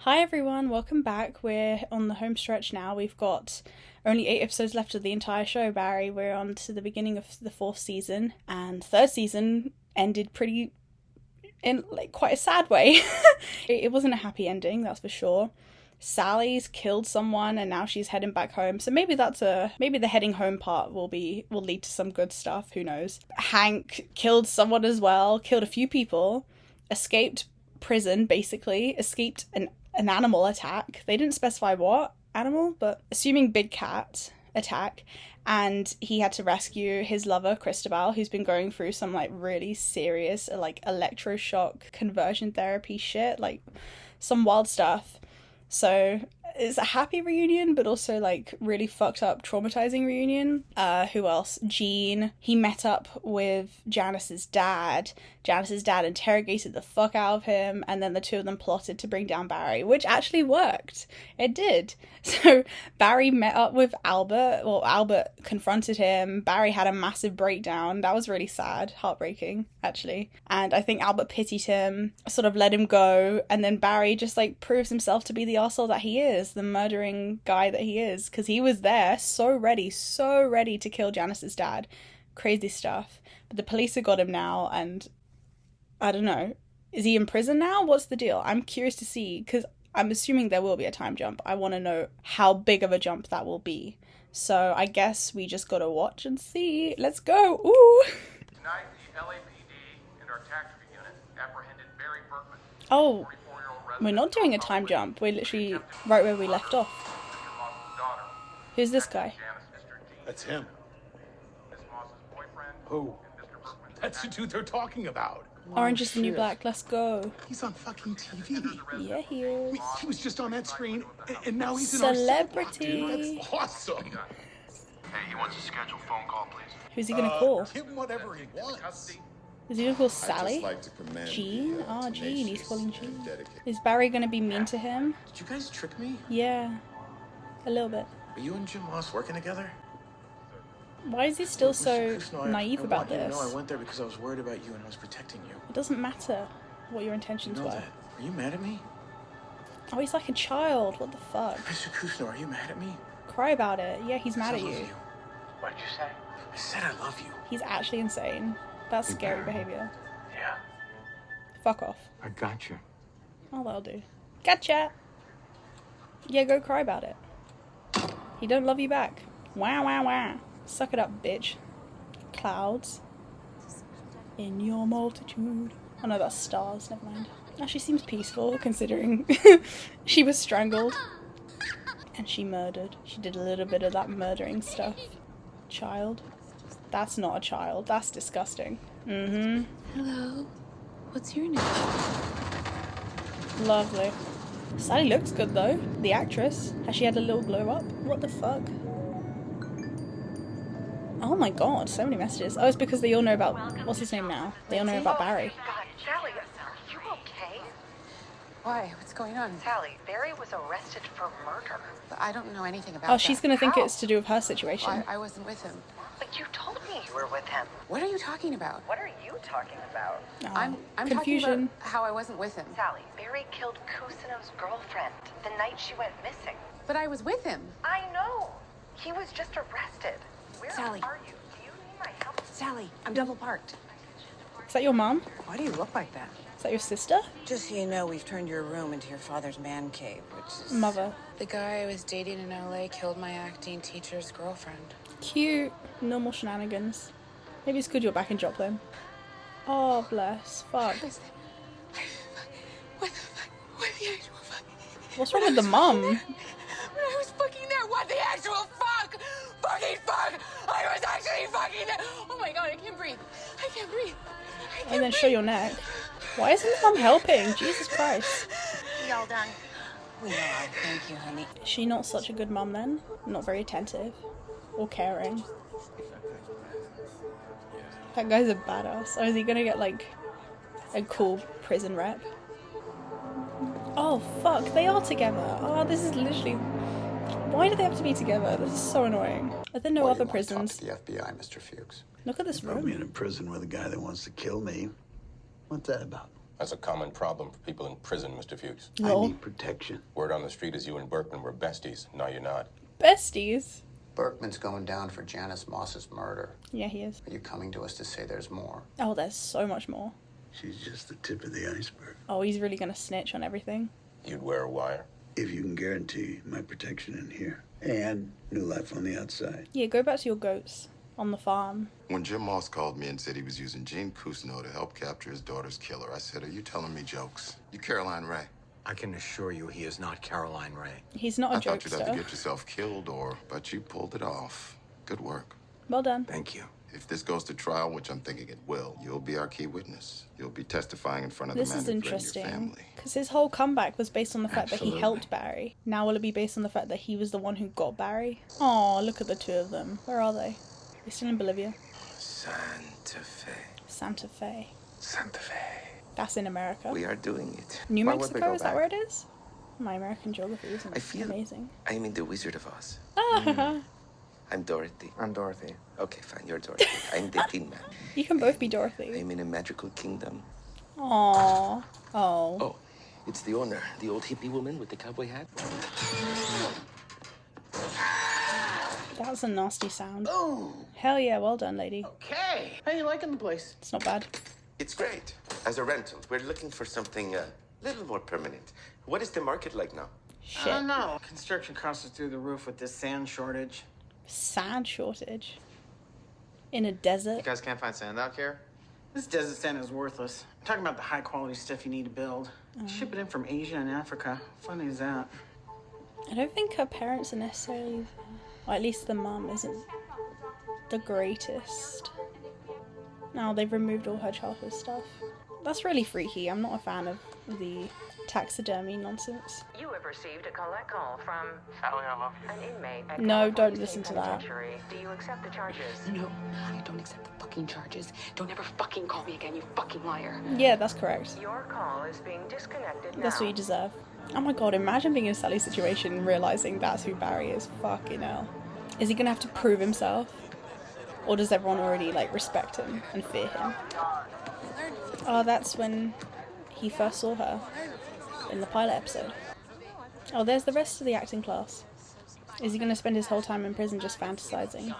Hi everyone, welcome back. We're on the home stretch now. We've got only 8 episodes left of the entire show, Barry. We're on to the beginning of the 4th season, and 3rd season ended pretty in quite a sad way. It wasn't a happy ending, that's for sure. Sally's killed someone and now she's heading back home. So maybe maybe the heading home part will lead to some good stuff, who knows. Hank killed someone as well, killed a few people, escaped prison basically, escaped an animal attack. They didn't specify what animal, but assuming big cat attack, and he had to rescue his lover Cristobal, who's been going through some really serious electroshock conversion therapy shit, some wild stuff. So it's a happy reunion, but also really fucked up, traumatizing reunion. Who else? Gene. He met up with Janice's dad. Janice's dad interrogated the fuck out of him, and then the two of them plotted to bring down Barry, which actually worked. It did. So Barry met up with Albert. Well, Albert confronted him. Barry had a massive breakdown. That was really sad, heartbreaking, actually. And I think Albert pitied him, sort of let him go, and then Barry just proves himself to be the arsehole that he is, the murdering guy that he is, because he was there so ready to kill Janice's dad. Crazy stuff. But the police have got him now, and I don't know, is he in prison now? What's the deal? I'm curious to see, because I'm assuming there will be a time jump. I want to know how big of a jump that will be. So I guess we just gotta watch and see. Let's go. Ooh. Tonight, the LAPD and our tax unit apprehended Barry Berkman. Oh, we're not doing a time jump. We're literally right where we left off. Who's this guy? That's him. Who? That's the dude they're talking about. Orange is the new black. Let's go. He's on fucking TV. Yeah, he is. He was just on that screen, and now he's Celebrity. in our dude. That's awesome. Hey, he wants a scheduled phone call, please. Who's he gonna call? Give him whatever he wants. Is he gonna call Sally? Gene? Oh, Gene. He's calling Gene. Is Barry gonna be mean to him? Did you guys trick me? Yeah. A little bit. Are you and Jim Moss working together? Why is he still so Cousineau, naive about this? I want I went there because I was worried about you and I was protecting you. It doesn't matter what your intentions You know were. that. Are you mad at me? Oh, he's like a child. What the fuck? Mr. Cousineau, are you mad at me? Cry about it. Yeah, he's mad at I love you. What did you say? I said I love you. He's actually insane. That's scary behavior. Yeah. Fuck off. I got you. Oh, that'll do. Gotcha! Yeah, go cry about it. He don't love you back. Wah, wah, wah. Suck it up, bitch. Clouds. In your multitude. Oh no, that's stars. Never mind. Now she seems peaceful, considering she was strangled. And she murdered. She did a little bit of that murdering stuff. Child. That's not a child. That's disgusting. Mm-hmm. Hello. What's your name? Lovely. Sally looks good though. The actress. Has she had a little glow up? What the fuck? Oh my god, so many messages. Oh, it's because they all know about... What's his name now? They all know about Barry. God, Sally, are you okay? Why? What's going on? Sally, Barry was arrested for murder. I don't know anything about Oh, she's that. gonna think How? it's to do with her situation. Well, I wasn't with him. But you told me you were with him. What are you talking about? What are you talking about? Oh, I'm confusion. talking about how I wasn't with him. Sally, Barry killed Cousineau's girlfriend the night she went missing. But I was with him. I know. He was just arrested. Where Sally. are you? Do you need my help? Sally, I'm double parked. Is that your mom? Why do you look like that? Is that your sister? Just so you know, we've turned your room into your father's man cave, which is... Mother. The guy I was dating in LA killed my acting teacher's girlfriend. Cute. Normal shenanigans. Maybe it's good you're back in Joplin. Oh, bless. Fuck. What the fuck? What the actual fuck? What's wrong with the mum? When I was fucking there, what the actual fuck? Fucking fuck! I was actually fucking there! Oh my god, I can't breathe. I can't breathe. And then show your neck. Why isn't the mum helping? Jesus Christ. We all done. We are. Thank you, honey. Is she not such a good mum then? Not very attentive. Or caring. That guy's a badass. Or is he gonna get a cool prison rep? Oh fuck, they are together. Oh, this is literally... Why do they have to be together? This is so annoying. Are there no other prisons? To the FBI, Mr. Fuchs. Look at this Throw me in a room. prison with a guy that wants to kill me. What's that about? That's a common problem for people in prison, Mr. Fuchs. Lol. I need protection. Word on the street is you and Berkman were besties. No, you're not. Besties. Berkman's going down for Janice Moss's murder. Yeah, he is. Are you coming to us to say there's more? Oh, there's so much more. She's just the tip of the iceberg. Oh, he's really gonna snitch on everything. You'd wear a wire. If you can guarantee my protection in here and new life on the outside. Yeah, go back to your goats on the farm. When Jim Moss called me and said he was using Gene Cousineau to help capture his daughter's killer, I said, are you telling me jokes? You Caroline Ray. I can assure you he is not Caroline Ray. He's not a I thought you'd have to jokester. get yourself killed, but you pulled it off. Good work. Well done. Thank you. If this goes to trial, which I'm thinking it will, you'll be our key witness. You'll be testifying in front of This the man is who threatened your interesting family. because his whole comeback was based on the fact that he Absolutely. helped Barry. Now will it be based on the fact that he was the one who got Barry? Oh, look at the two of them. Where are they? They're still in Bolivia. Santa Fe. Santa Fe. Santa Fe. That's in America. We are doing it. New Why would we Mexico, go is that back? where it is? My American geography isn't I feel- amazing. I'm in The Wizard of Oz. Ah, I'm Dorothy. I'm Dorothy. Okay, fine, you're Dorothy. I'm the Tin Man. you can both be Dorothy. I'm in a magical kingdom. Aww. Oh. Oh, it's the owner, the old hippie woman with the cowboy hat. That was a nasty sound. Oh, Hell yeah, well done, lady. okay. How you liking the place? It's not bad. It's great. As a rental, we're looking for something a little more permanent. What is the market like now? Shit. I don't know. Construction costs are through the roof with this sand shortage. Sand shortage. In a desert. You guys can't find sand out here? This desert sand is worthless. I'm talking about the high quality stuff you need to build. Ship it in from Asia and Africa. How funny is that? I don't think her parents are necessarily, or at least the mum isn't the greatest. Now they've removed all her childhood stuff. That's really freaky. I'm not a fan of the taxidermy nonsense. You have received a collect call from Sally, I love you. an inmate at No, don't California listen State to that. Penitentiary. Do you accept the charges? No, I don't accept the fucking charges. Don't ever fucking call me again, you fucking liar. Yeah, that's correct. Your call is being disconnected now. That's what you deserve. Oh my god, imagine being in Sally's situation and realising that's who Barry is. Fucking hell. Is he gonna have to prove himself? Or does everyone already, like, respect him and fear him? Oh, that's when he first saw her. In the pilot episode. Oh, there's the rest of the acting class. Is he gonna spend his whole time in prison just fantasizing?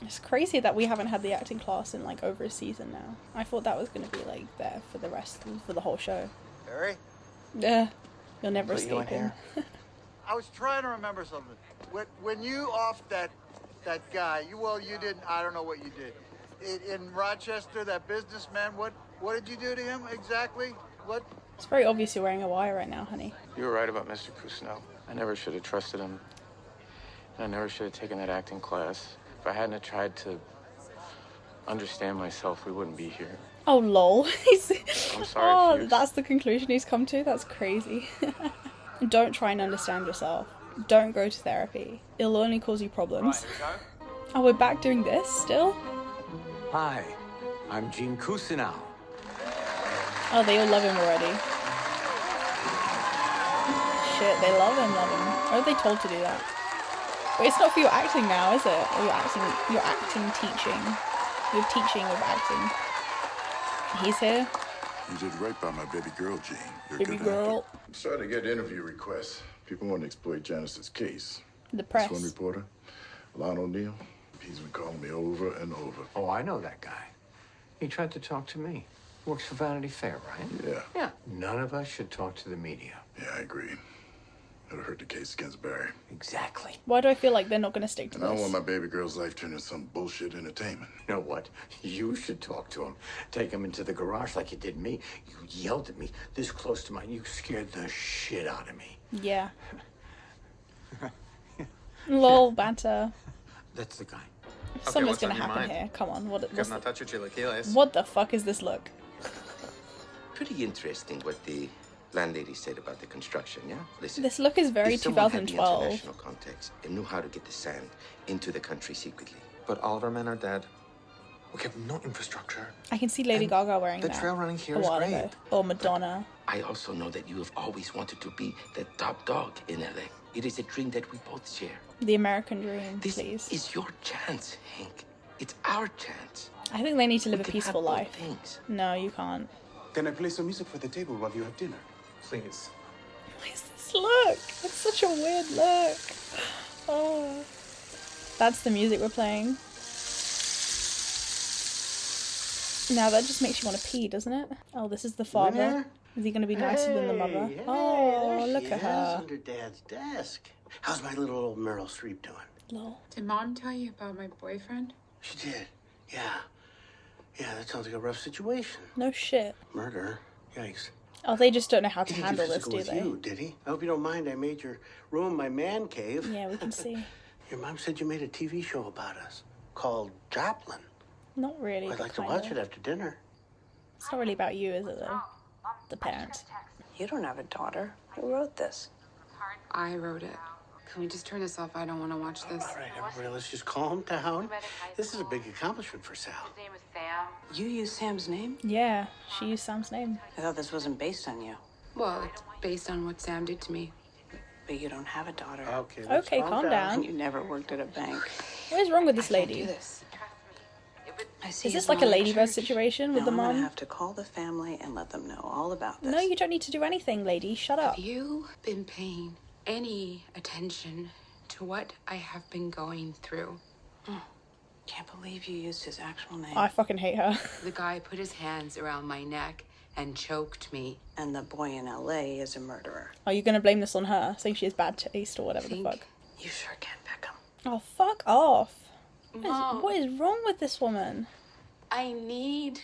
It's crazy that we haven't had the acting class in, like, over a season now. I thought that was gonna be, like, there for the whole show. Barry? Yeah, you'll never Put you in escape him. I was trying to remember something. When you offed that guy, you didn't, I don't know what you did. In Rochester, that businessman, what did you do to him exactly? What? It's very obvious you're wearing a wire right now, honey. You were right about Mr. Cousineau. I never should have trusted him. I never should have taken that acting class. If I hadn't have tried to understand myself, we wouldn't be here. Oh, lol. I'm sorry, Fuchs. That's the conclusion he's come to? That's crazy. Don't try and understand yourself. Don't go to therapy. It'll only cause you problems. Oh, we're back doing this still? Hi, I'm Gene Cousineau. Oh, they all love him already. Shit, they love him. Or are they told to do that? But it's not for your acting now, is it? Or your acting teaching. Your teaching of acting. He's here. You did right by my baby girl, Gene. You're a Baby good girl. actor. I'm starting to get interview requests. People want to exploit Janice's case. The press. This one reporter, Lon O'Neill, he's been calling me over and over. Oh, I know that guy. He tried to talk to me. Works for Vanity Fair, right? Yeah. Yeah. None of us should talk to the media. Yeah, I agree. It'll hurt the case against Barry. Exactly. Why do I feel like they're not going to stick to And I don't this? want my baby girl's life turned into some bullshit entertainment. You know what? You should talk to him. Take him into the garage like you did me. You yelled at me this close to mine. You scared the shit out of me. Yeah. Lol, banter. That's the guy. Something's what's going on to your happen mind? here. Come on. Could not touch your chilaquiles. What the fuck is this look? Pretty interesting what the landlady said about the construction, yeah? Listen. This look is very if someone had the 2012. international context and knew how to get the sand into the country secretly. But all of our men are dead. We have no infrastructure. I can see Lady Gaga wearing the that trail running here a is while great. ago. Or Madonna. I also know that you have always wanted to be the top dog in LA. It is a dream that we both share. The American dream, This please. is your chance, Hank. It's our chance. I think they need to live a peaceful life. No, you can't. Can I play some music for the table while you have dinner? Please. What is this look? It's such a weird look. Oh. That's the music we're playing. Now that just makes you want to pee, doesn't it? Oh, this is the father. Winner? Is he going to be nicer than the mother? Hey, Oh, there look she at is, her. under Dad's desk. How's my little old Meryl Streep doing? Lol. Did Mom tell you about my boyfriend? She did. Yeah. Yeah, that sounds like a rough situation. No shit. Murder. Yikes. Oh, they just don't know how to He didn't handle get this, physical do with they? you, did he? I hope you don't mind. I made your room my man cave. Yeah, we can see. Your mom said you made a TV show about us called Joplin. Not really, I'd but like to kind watch of. it after dinner. It's not really about you, is it, though? The parents. You don't have a daughter. Who wrote this? I wrote it. Can we just turn this off? I don't want to watch this. All right, everybody, let's just calm down. This is a big accomplishment for Sal. His name is Sam. You use Sam's name? Yeah, she used Sam's name. I thought this wasn't based on you. Well, it's based on what Sam did to me. But you don't have a daughter. Okay, Okay, calm down. You never worked at a bank. What is wrong with this Do lady? this. I see Is this you like a belong to ladybird church. situation with Now the I'm gonna mom? have to call the family and let them know all about this. No, you don't need to do anything, lady. Shut up. Have you been paying any attention to what I have been going through? Can't believe you used his actual name. I fucking hate her. The guy put his hands around my neck and choked me. And the boy in LA is a murderer. Are you going to blame this on her, saying she has bad taste or whatever the fuck? You sure can pick him. Oh, fuck off. Mom. What is wrong with this woman? I need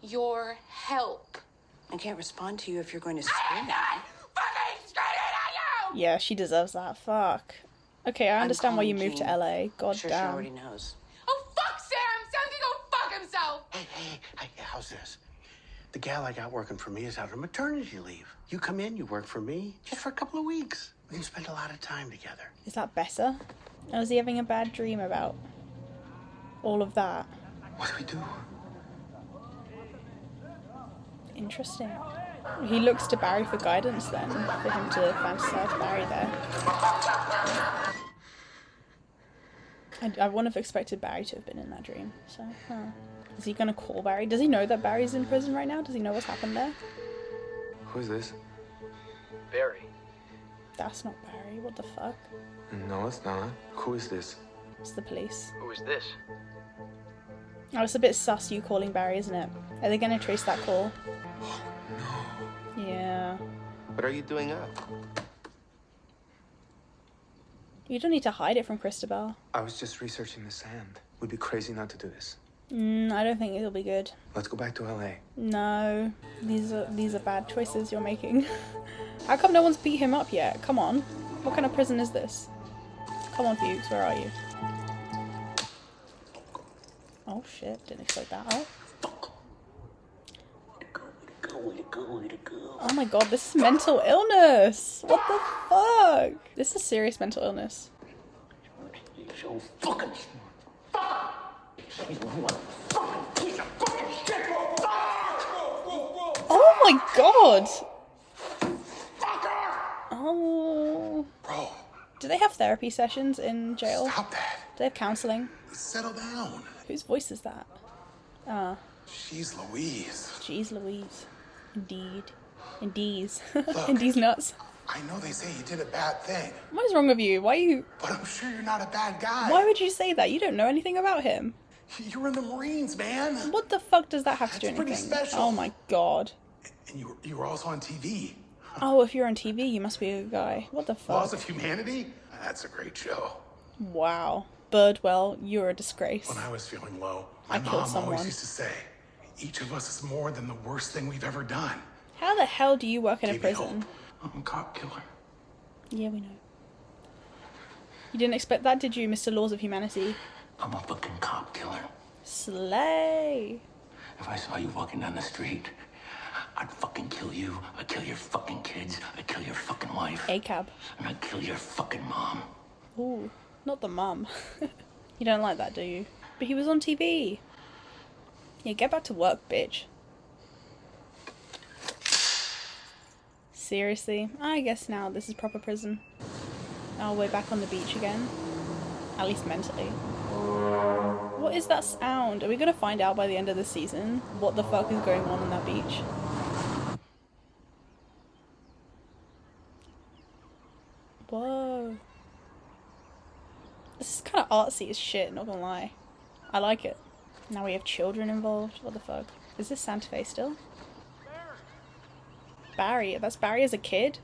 your help. I can't respond to you if you're going to scream at me. Yeah, she deserves that. Fuck. Okay, I understand why you moved to LA. God Sure, she damn. already knows. Oh, fuck Sam! Sam can go fuck himself! Hey, how's this? The gal I got working for me is out on maternity leave. You come in, you work for me, just for a couple of weeks. We can spend a lot of time together. Is that better? Or is he having a bad dream about all of that? What do we do? Interesting. He looks to Barry for guidance then, for him to fantasize Barry there. I wouldn't have expected Barry to have been in that dream, so, Is he gonna call Barry? Does he know that Barry's in prison right now? Does he know what's happened there? Who's this? Barry. That's not Barry, what the fuck? No, it's not. Who is this? It's the police. Who is this? Oh, it's a bit sus you calling Barry, isn't it? Are they gonna trace that call? No. Yeah. What are you doing up? You don't need to hide it from Cristobal. I was just researching the sand. We'd be crazy not to do this. I don't think it'll be good. Let's go back to LA. No, these are bad choices you're making. How come no one's beat him up yet? Come on. What kind of prison is this? Come on, Fuchs, where are you? Oh shit, didn't expect that. Oh my god, this is mental illness! What the fuck? This is serious mental illness. Oh my god! Oh. Bro. Do they have therapy sessions in jail? Stop that. Do they have counseling? Settle down. Whose voice is that? Ah. She's Louise. Jeez Louise. Indeed. Indees. Look. Indees nuts. I know they say you did a bad thing, What is wrong with you? Why are you... but I'm sure you're not a bad guy. Why would you say that? You don't know anything about him. You were in the Marines, man. What the fuck does that have to do That's anything? pretty special. Oh my god. And you were also on TV. Oh, if you're on TV, you must be a good guy. What the fuck? Laws of Humanity? That's a great show. Wow. Birdwell, you're a disgrace. When I was feeling low, I my killed mom someone. always used to say, each of us is more than the worst thing we've ever done. How the hell do you work in a Gave me prison? hope. I'm a cop killer. Yeah, we know. You didn't expect that, did you, Mr. Laws of Humanity? I'm a fucking cop killer. Slay. If I saw you walking down the street, I'd fucking kill you. I'd kill your fucking kids. I'd kill your fucking wife. A-cab. And I'd kill your fucking mom. Ooh, not the mum. You don't like that, do you? But he was on TV. Yeah, get back to work, bitch. Seriously? I guess now this is proper prison. Oh, we're back on the beach again. At least mentally. What is that sound? Are we gonna find out by the end of the season what the fuck is going on that beach? Whoa. This is kind of artsy as shit, not gonna lie. I like it. Now we have children involved. What the fuck? Is this Santa Fe still? Barry. That's Barry as a kid?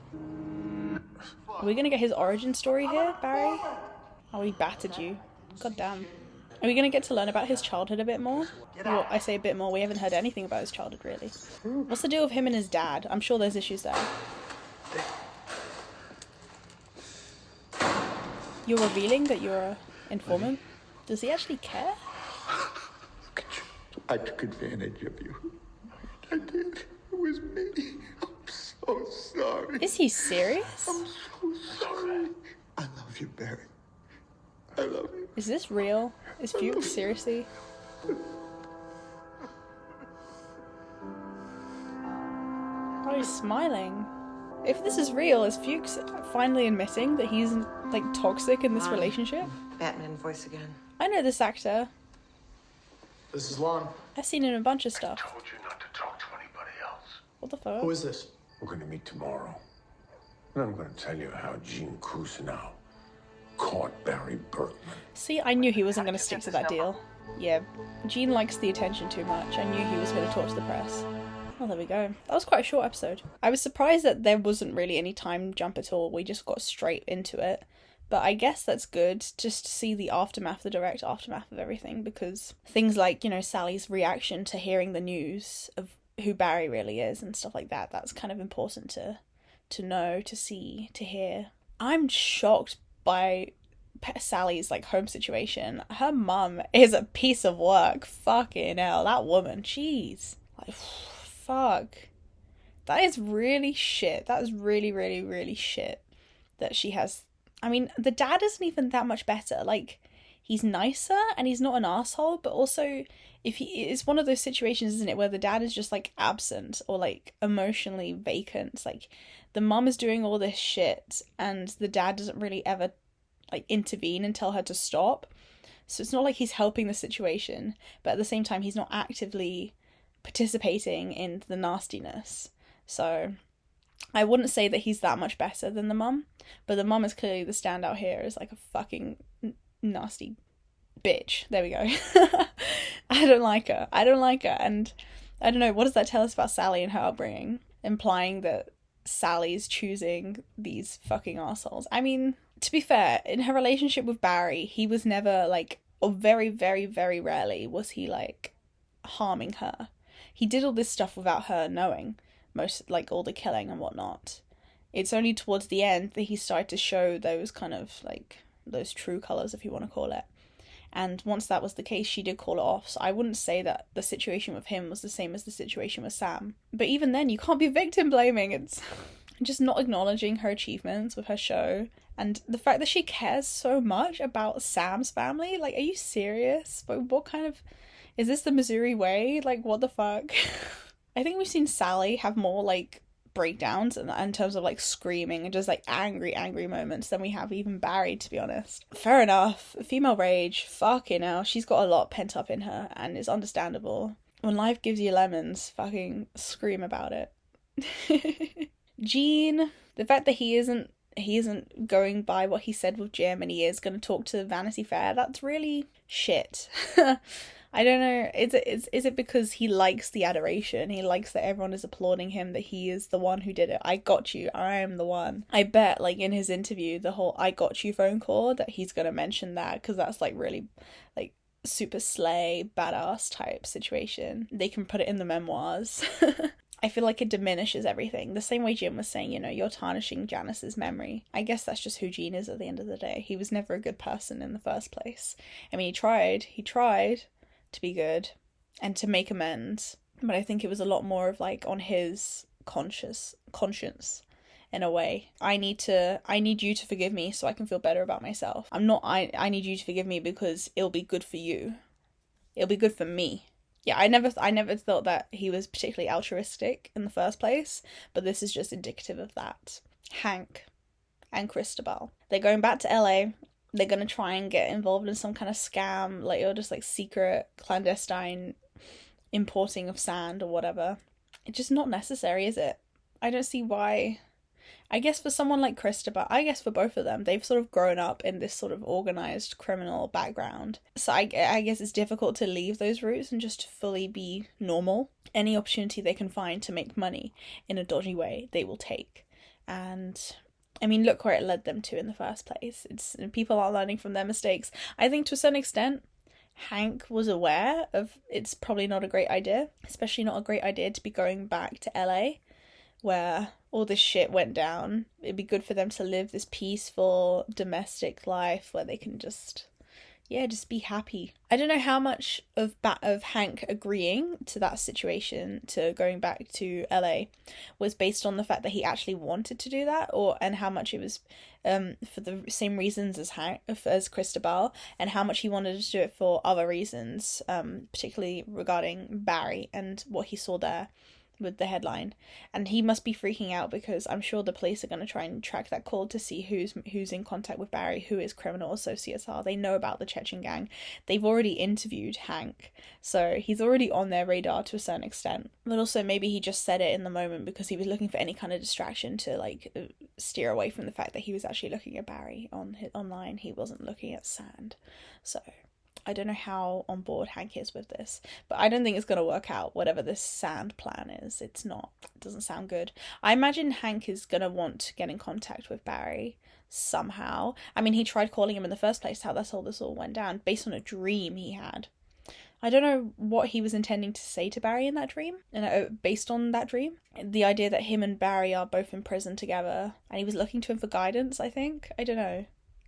Are we gonna get his origin story here, Barry? Oh, he battered you. God damn. Are we gonna get to learn about his childhood a bit more? Well, I say a bit more, we haven't heard anything about his childhood, really. What's the deal with him and his dad? I'm sure there's issues there. You're revealing that you're an informant? Does he actually care? I took advantage of you. I did. It was me. I'm so sorry. Is he serious? I'm so sorry. I love you, Barry. I love you. Is this real? Is Fuchs seriously? Oh, he's smiling. If this is real, is Fuchs finally admitting that he's, like, toxic in this relationship? Batman voice again. I know this actor. This is Lon. I've seen him in a bunch of stuff. I told you not to talk to anybody else. What the fuck? Who is this? We're going to meet tomorrow. And I'm going to tell you how Gene Cousineau caught Barry Berkman. See, I knew he wasn't going to stick to that deal. Yeah, Gene likes the attention too much. I knew he was going to talk to the press. Oh, there we go. That was quite a short episode. I was surprised that there wasn't really any time jump at all. We just got straight into it. But I guess that's good, just to see the aftermath, the direct aftermath of everything, because things like, you know, Sally's reaction to hearing the news of who Barry really is and stuff like that, that's kind of important to know, to see, to hear. I'm shocked by Sally's, like, home situation. Her mum is a piece of work. Fucking hell, that woman, jeez. Like, fuck. That is really shit. That is really, really, really shit that she has. I mean, the dad isn't even that much better. Like, he's nicer and he's not an asshole, but also it's one of those situations, isn't it, where the dad is just, like, absent or, like, emotionally vacant. Like, the mum is doing all this shit and the dad doesn't really ever, like, intervene and tell her to stop. So it's not like he's helping the situation, but at the same time he's not actively participating in the nastiness. So I wouldn't say that he's that much better than the mum, but the mum is clearly the standout here as, like, a fucking nasty bitch. There we go. I don't like her. And I don't know, what does that tell us about Sally and her upbringing? Implying that Sally's choosing these fucking assholes. I mean, to be fair, in her relationship with Barry, he was never, like, or very, very, very rarely was he, like, harming her. He did all this stuff without her knowing, most, like, all the killing and whatnot. It's only towards the end that he started to show those kind of, like, those true colours, if you want to call it. And once that was the case, she did call it off. So I wouldn't say that the situation with him was the same as the situation with Sam. But even then, you can't be victim blaming. It's just not acknowledging her achievements with her show. And the fact that she cares so much about Sam's family. Like, are you serious? But what kind of... Is this the Missouri way? Like, what the fuck? I think we've seen Sally have more, like, breakdowns in terms of, like, screaming and just, like, angry moments than we have even Barry, to be honest. Fair enough. Female rage, fucking hell, she's got a lot pent up in her, and it's understandable. When life gives you lemons, fucking scream about it. Gene, the fact that he isn't going by what he said with Jim and he is going to talk to Vanity Fair, that's really shit. I don't know, is it because he likes the adoration? He likes that everyone is applauding him, that he is the one who did it. I got you, I am the one. I bet, like, in his interview, the whole I got you phone call, that he's going to mention that, because that's, like, really, like, super slay, badass type situation. They can put it in the memoirs. I feel like it diminishes everything. The same way Jim was saying, you know, you're tarnishing Janice's memory. I guess that's just who Gene is at the end of the day. He was never a good person in the first place. I mean, he tried to be good and to make amends, but I think it was a lot more of, like, on his conscience in a way. I need you to forgive me so I can feel better about myself. I need you to forgive me because it'll be good for you. It'll be good for me. Yeah, I never thought that he was particularly altruistic in the first place, but this is just indicative of that. Hank and Cristobal. They're going back to LA they're gonna try and get involved in some kind of scam, like, or just like secret clandestine importing of sand or whatever. It's just not necessary, is it? I don't see why. I guess for someone like Cristobal, I guess for both of them, they've sort of grown up in this sort of organized criminal background. So I guess it's difficult to leave those roots and just fully be normal. Any opportunity they can find to make money in a dodgy way, they will take. And I mean, look where it led them to in the first place. People are learning from their mistakes. I think to a certain extent, Hank was aware of it's probably not a great idea, especially not a great idea to be going back to LA where all this shit went down. It'd be good for them to live this peaceful domestic life where they can just be happy. I don't know how much of Hank agreeing to that situation, to going back to LA, was based on the fact that he actually wanted to do that, and how much it was for the same reasons as Cristobal, and how much he wanted to do it for other reasons, particularly regarding Barry and what he saw there with the headline. And he must be freaking out because I'm sure the police are going to try and track that call to see who's in contact with Barry, who his criminal associates are. They know about the Chechen gang. They've already interviewed Hank, so he's already on their radar to a certain extent. But also maybe he just said it in the moment because he was looking for any kind of distraction to like steer away from the fact that he was actually looking at Barry online. He wasn't looking at sand. So I don't know how on board Hank is with this, but I don't think it's going to work out, whatever this sand plan is. It doesn't sound good. I imagine Hank is going to want to get in contact with Barry somehow. I mean, he tried calling him in the first place, how this all went down, based on a dream he had. I don't know what he was intending to say to Barry in that dream, based on that dream. The idea that him and Barry are both in prison together, and he was looking to him for guidance, I think. I don't know.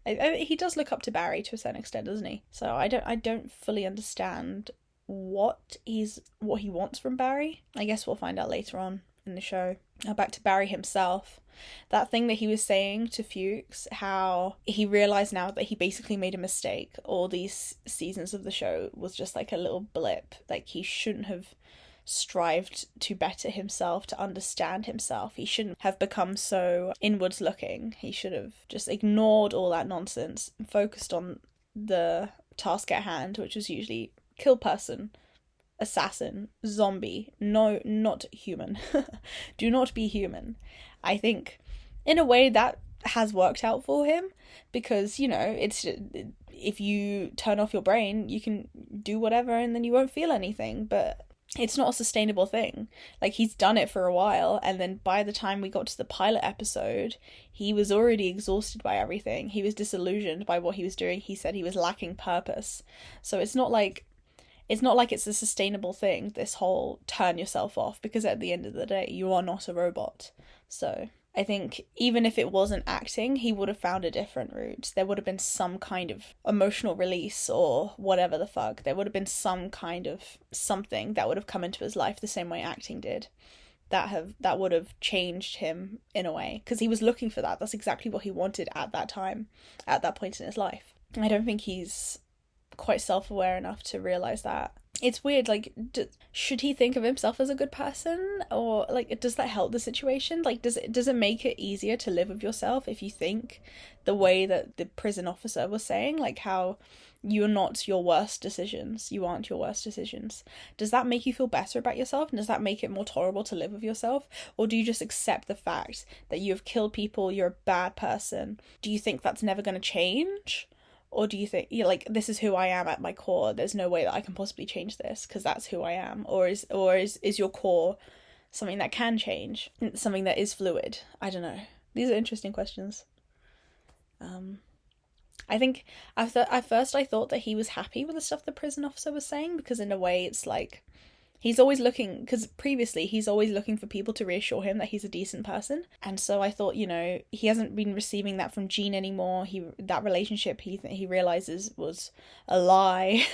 He does look up to Barry to a certain extent, doesn't he? So I don't fully understand what he wants from Barry. I guess we'll find out later on in the show. Now back to Barry himself. That thing that he was saying to Fuchs, how he realised now that he basically made a mistake. All these seasons of the show was just like a little blip. Like, he shouldn't have strived to better himself, to understand himself. He shouldn't have become so inwards looking. He should have just ignored all that nonsense and focused on the task at hand, which was usually kill person, assassin, zombie. No, not human. Do not be human. I think in a way that has worked out for him, because, you know, it's, if you turn off your brain, you can do whatever and then you won't feel anything. But it's not a sustainable thing. Like, he's done it for a while, and then by the time we got to the pilot episode, he was already exhausted by everything. He was disillusioned by what he was doing. He said he was lacking purpose. So it's not like it's a sustainable thing, this whole turn yourself off, because at the end of the day, you are not a robot. So I think even if it wasn't acting, he would have found a different route. There would have been some kind of emotional release or whatever the fuck. There would have been some kind of something that would have come into his life the same way acting did. That would have changed him in a way, because he was looking for that. That's exactly what he wanted at that time, at that point in his life. I don't think he's quite self-aware enough to realise that. It's weird, like, should he think of himself as a good person? Or, like, does that help the situation? Like, does it make it easier to live with yourself if you think the way that the prison officer was saying, like, how you're not your worst decisions, you aren't your worst decisions? Does that make you feel better about yourself? And does that make it more tolerable to live with yourself? Or do you just accept the fact that you have killed people, you're a bad person? Do you think that's never going to change? Or do you think, you're like, this is who I am at my core, there's no way that I can possibly change this because that's who I am? Or is your core something that can change, something that is fluid? I don't know. These are interesting questions. I think at first I thought that he was happy with the stuff the prison officer was saying, because in a way it's like, he's always looking, because previously he's always looking for people to reassure him that he's a decent person. And so I thought, you know, he hasn't been receiving that from Jean anymore. That relationship he realizes was a lie.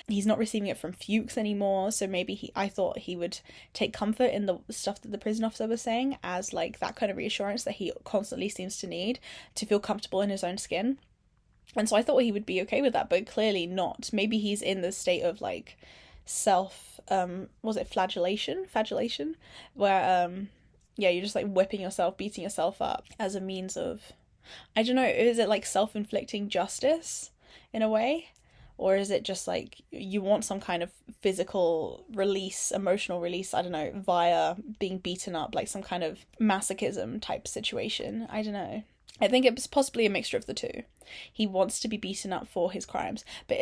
He's not receiving it from Fuchs anymore. So maybe I thought he would take comfort in the stuff that the prison officer was saying as like that kind of reassurance that he constantly seems to need to feel comfortable in his own skin. And so I thought he would be okay with that, but clearly not. Maybe he's in the state of like was it flagellation, where you're just like whipping yourself, beating yourself up as a means of I don't know, is it like self-inflicting justice in a way? Or is it just like you want some kind of physical release, emotional release, I don't know, via being beaten up, like some kind of masochism type situation? I don't know. I think it's possibly a mixture of the two. He wants to be beaten up for his crimes, but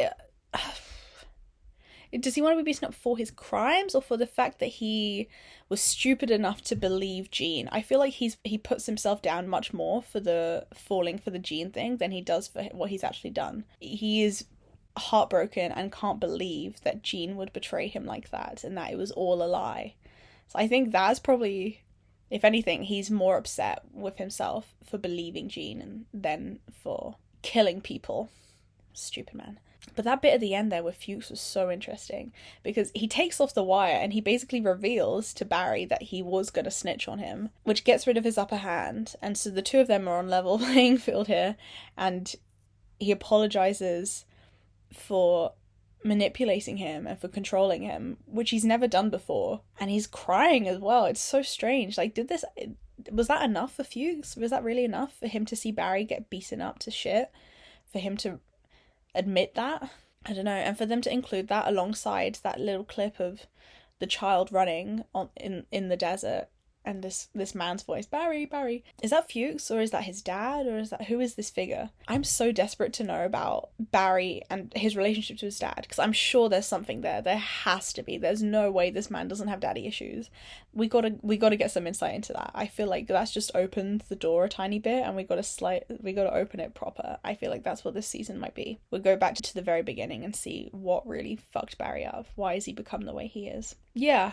does he want to be beaten up for his crimes or for the fact that he was stupid enough to believe Jean? I feel like he puts himself down much more for the falling for the Jean thing than he does for what he's actually done. He is heartbroken and can't believe that Jean would betray him like that and that it was all a lie. So I think that's probably, if anything, he's more upset with himself for believing Jean than for killing people. Stupid man. But that bit at the end there with Fuchs was so interesting because he takes off the wire and he basically reveals to Barry that he was going to snitch on him, which gets rid of his upper hand. And so the two of them are on level playing field here, and he apologizes for manipulating him and for controlling him, which he's never done before. And he's crying as well. It's so strange. Like, was that enough for Fuchs? Was that really enough for him to see Barry get beaten up to shit? For him to admit that? I don't know. And for them to include that alongside that little clip of the child running in the desert and this man's voice, Barry. Is that Fuchs or is that his dad, or who is this figure? I'm so desperate to know about Barry and his relationship to his dad, because I'm sure there's something there. There has to be. There's no way this man doesn't have daddy issues. We gotta get some insight into that. I feel like that's just opened the door a tiny bit, and we gotta open it proper. I feel like that's what this season might be. We'll go back to the very beginning and see what really fucked Barry up. Why has he become the way he is? Yeah.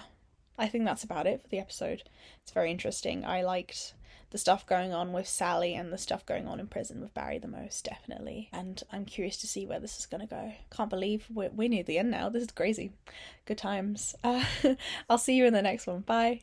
I think that's about it for the episode. It's very interesting. I liked the stuff going on with Sally and the stuff going on in prison with Barry the most, definitely. And I'm curious to see where this is going to go. Can't believe we're near the end now. This is crazy. Good times. I'll see you in the next one. Bye.